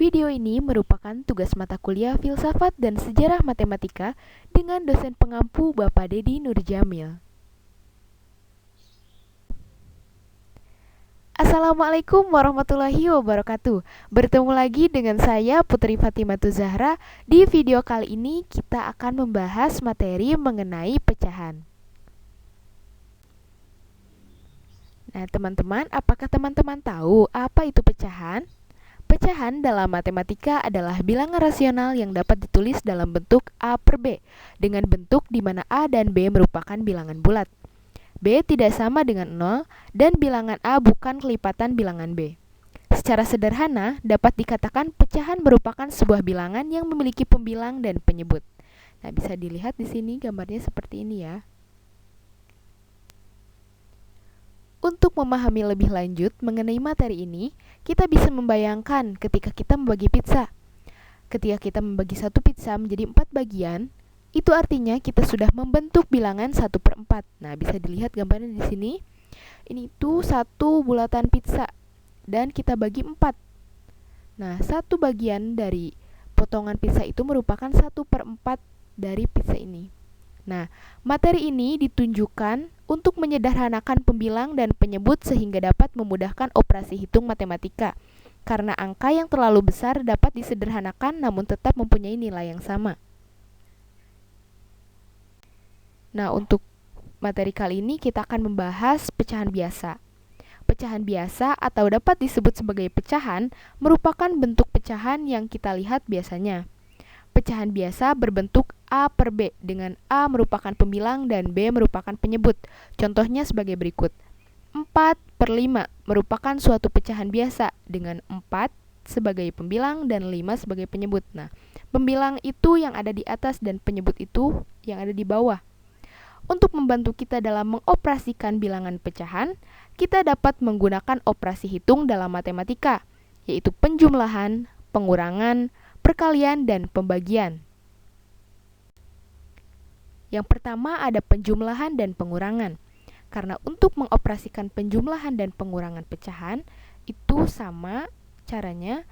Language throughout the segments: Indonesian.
Video ini merupakan tugas mata kuliah Filsafat dan Sejarah Matematika dengan dosen pengampu Bapak Dedi Nurjamil. Assalamualaikum warahmatullahi wabarakatuh. Bertemu lagi dengan saya Putri Fatimatu Zahra. Di video kali ini kita akan membahas materi mengenai pecahan. Nah, teman-teman, apakah teman-teman tahu apa itu pecahan? Pecahan dalam matematika adalah bilangan rasional yang dapat ditulis dalam bentuk A per B, dengan bentuk di mana A dan B merupakan bilangan bulat. B tidak sama dengan 0, dan bilangan A bukan kelipatan bilangan B. Secara sederhana, dapat dikatakan pecahan merupakan sebuah bilangan yang memiliki pembilang dan penyebut. Nah, bisa dilihat di sini gambarnya seperti ini ya. Untuk memahami lebih lanjut mengenai materi ini, kita bisa membayangkan ketika kita membagi pizza. Ketika kita membagi satu pizza menjadi 4 bagian, itu artinya kita sudah membentuk bilangan 1/4. Nah, bisa dilihat gambarnya di sini. Ini tuh satu bulatan pizza, dan kita bagi 4. Nah, satu bagian dari potongan pizza itu merupakan 1/4 dari pizza ini. Nah, materi ini ditunjukkan untuk menyederhanakan pembilang dan penyebut sehingga dapat memudahkan operasi hitung matematika. Karena angka yang terlalu besar dapat disederhanakan namun tetap mempunyai nilai yang sama. Nah, untuk materi kali ini kita akan membahas pecahan biasa. Pecahan biasa atau dapat disebut sebagai pecahan merupakan bentuk pecahan yang kita lihat biasanya. Pecahan biasa berbentuk A per B, dengan A merupakan pembilang dan B merupakan penyebut. Contohnya sebagai berikut. 4/5 merupakan suatu pecahan biasa, dengan 4 sebagai pembilang dan 5 sebagai penyebut. Nah, pembilang itu yang ada di atas dan penyebut itu yang ada di bawah. Untuk membantu kita dalam mengoperasikan bilangan pecahan, kita dapat menggunakan operasi hitung dalam matematika, yaitu penjumlahan, pengurangan, perkalian, dan pembagian. Yang pertama ada penjumlahan dan pengurangan. Karena untuk mengoperasikan penjumlahan dan pengurangan pecahan, itu sama caranya,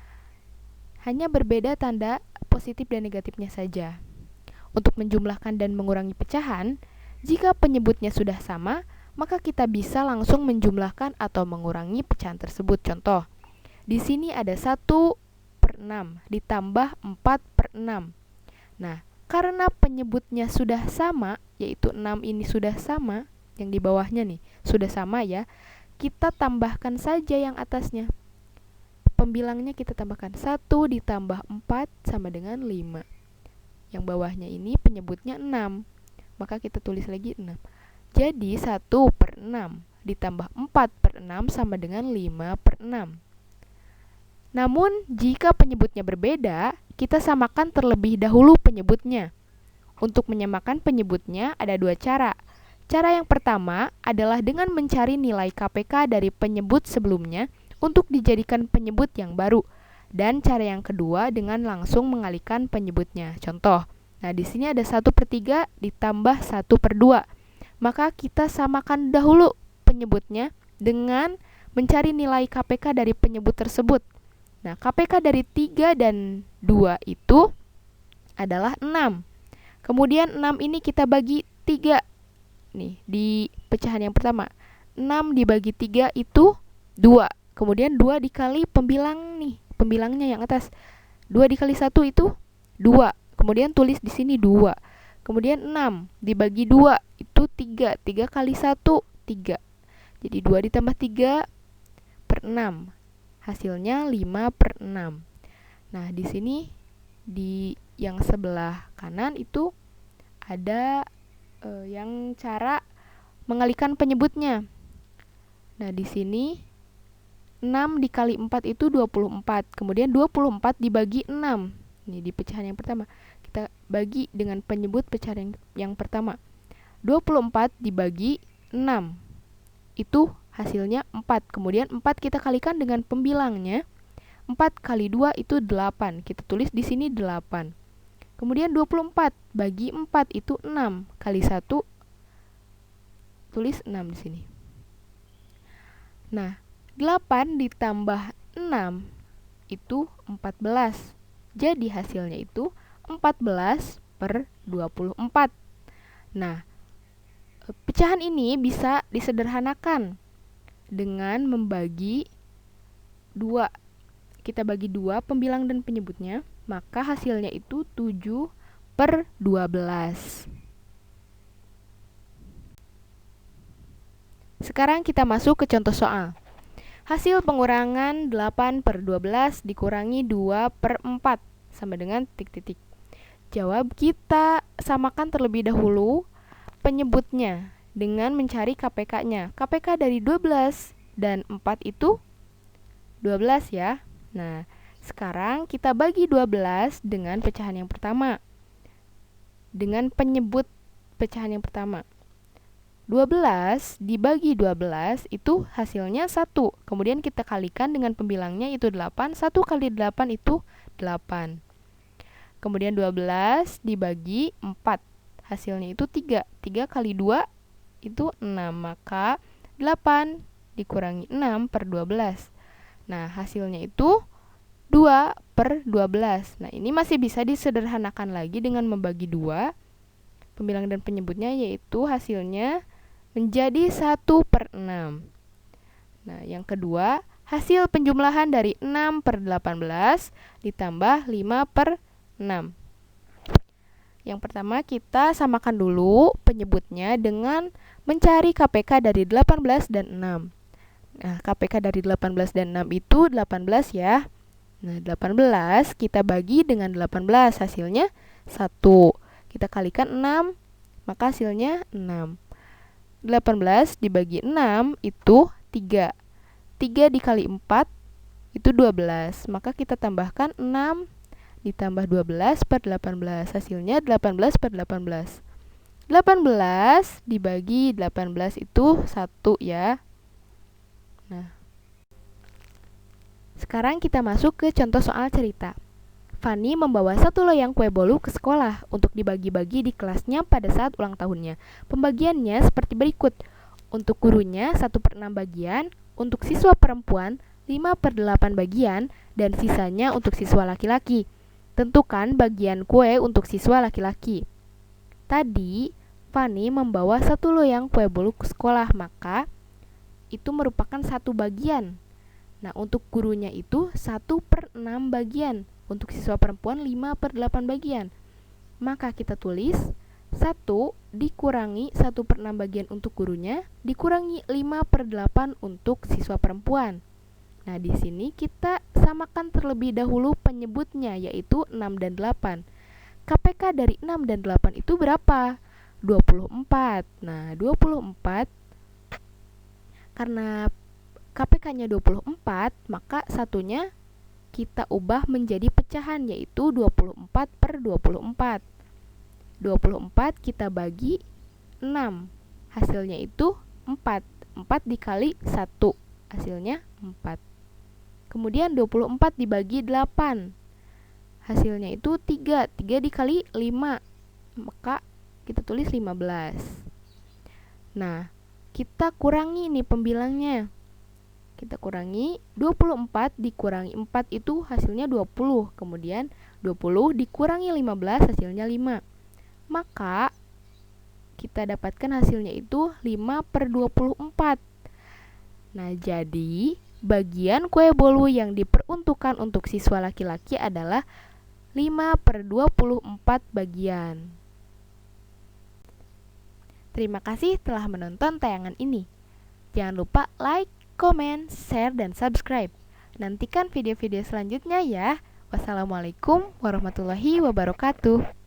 hanya berbeda tanda positif dan negatifnya saja. Untuk menjumlahkan dan mengurangi pecahan, jika penyebutnya sudah sama, maka kita bisa langsung menjumlahkan atau mengurangi pecahan tersebut. Contoh, di sini ada 1/6 ditambah 4/6. Nah, karena penyebutnya sudah sama, yaitu 6 ini sudah sama, yang di bawahnya nih sudah sama ya, kita tambahkan saja yang atasnya. Pembilangnya kita tambahkan 1 ditambah 4 sama dengan 5. Yang bawahnya ini penyebutnya 6, maka kita tulis lagi 6. Jadi 1/6 ditambah 4/6 sama dengan 5/6. Namun, jika penyebutnya berbeda, kita samakan terlebih dahulu penyebutnya. Untuk menyamakan penyebutnya ada dua cara. Cara yang pertama adalah dengan mencari nilai KPK dari penyebut sebelumnya untuk dijadikan penyebut yang baru. Dan cara yang kedua dengan langsung mengalihkan penyebutnya. Contoh, nah di sini ada 1/3 ditambah 1/2. Maka kita samakan dahulu penyebutnya dengan mencari nilai KPK dari penyebut tersebut. Nah, KPK dari 3 dan 2 itu adalah 6. Kemudian 6 ini kita bagi 3. Nih, di pecahan yang pertama. 6 dibagi 3 itu 2. Kemudian 2 dikali pembilang nih, pembilangnya yang atas. 2 dikali 1 itu 2. Kemudian tulis di sini 2. Kemudian 6 dibagi 2 itu 3. 3 kali 1, 3. Jadi 2 ditambah 3/6. Hasilnya 5/6. Nah, di sini di yang sebelah kanan itu ada yang cara mengalihkan penyebutnya. Nah, di sini 6 dikali 4 itu 24. Kemudian 24 dibagi 6. Ini di pecahan yang pertama. Kita bagi dengan penyebut pecahan yang pertama. 24 dibagi 6. Itu hasilnya 4. Kemudian 4 kita kalikan dengan pembilangnya. 4 kali 2 itu 8. Kita tulis di sini 8. Kemudian 24 bagi 4 itu 6. Kali 1 tulis 6 di sini. Nah, 8 ditambah 6 itu 14. Jadi hasilnya itu 14/24. Nah, pecahan ini bisa disederhanakan dengan membagi 2. Kita bagi 2 pembilang dan penyebutnya, maka hasilnya itu 7/12. Sekarang kita masuk ke contoh soal. Hasil pengurangan 8/12 dikurangi 2/4 sama dengan titik-titik. Jawab, kita samakan terlebih dahulu penyebutnya dengan mencari KPK-nya. KPK dari 12 dan 4 itu 12 ya. Nah, sekarang kita bagi 12 dengan pecahan yang pertama. Dengan penyebut pecahan yang pertama. 12 dibagi 12 itu hasilnya 1. Kemudian kita kalikan dengan pembilangnya itu 8. 1 kali 8 itu 8. Kemudian 12 dibagi 4. Hasilnya itu 3. 3 kali 2 itu 6. Maka 8 dikurangi 6/12. Nah, hasilnya itu 2/12. Nah, ini masih bisa disederhanakan lagi dengan membagi 2 pembilang dan penyebutnya, yaitu hasilnya menjadi 1/6. Nah, yang kedua, hasil penjumlahan dari 6/18 ditambah 5/6. Yang pertama, kita samakan dulu penyebutnya dengan mencari KPK dari 18 dan 6. Nah, KPK dari 18 dan 6 itu 18 ya. Nah, 18 kita bagi dengan 18, hasilnya 1. Kita kalikan 6, maka hasilnya 6. 18 dibagi 6 itu 3. 3 dikali 4 itu 12. Maka kita tambahkan 6 ditambah 12/18. Hasilnya 18/18. 18 dibagi 18 itu 1 ya. Nah, sekarang kita masuk ke contoh soal cerita. Fanny membawa 1 loyang kue bolu ke sekolah untuk dibagi-bagi di kelasnya pada saat ulang tahunnya. Pembagiannya seperti berikut. Untuk gurunya 1/6 bagian, untuk siswa perempuan 5/8 bagian, dan sisanya untuk siswa laki-laki. Tentukan bagian kue untuk siswa laki-laki. Tadi, Fanny membawa 1 loyang kue bolu ke sekolah, maka itu merupakan 1 bagian. Nah, untuk gurunya itu 1/6 bagian. Untuk siswa perempuan 5/8 bagian. Maka kita tulis 1 dikurangi 1/6 bagian untuk gurunya, dikurangi 5/8 untuk siswa perempuan. Nah, di sini kita samakan terlebih dahulu penyebutnya, yaitu 6 dan 8. KPK dari 6 dan 8 itu berapa? 24. Nah, 24, karena KPK-nya 24, maka satunya kita ubah menjadi pecahan, yaitu 24/24. 24 kita bagi 6. Hasilnya itu 4. 4 dikali 1. Hasilnya 4. Kemudian 24 dibagi 8. Hasilnya itu 3. 3 dikali 5. Maka kita tulis 15. Nah, kita kurangi nih pembilangnya. Kita kurangi 24 dikurangi 4 itu hasilnya 20. Kemudian 20 dikurangi 15 hasilnya 5. Maka kita dapatkan hasilnya itu 5/24. Nah, jadi bagian kue bolu yang diperuntukkan untuk siswa laki-laki adalah 5/24 bagian. Terima kasih telah menonton tayangan ini. Jangan lupa like, komen, share, dan subscribe. Nantikan video-video selanjutnya ya. Wassalamualaikum warahmatullahi wabarakatuh.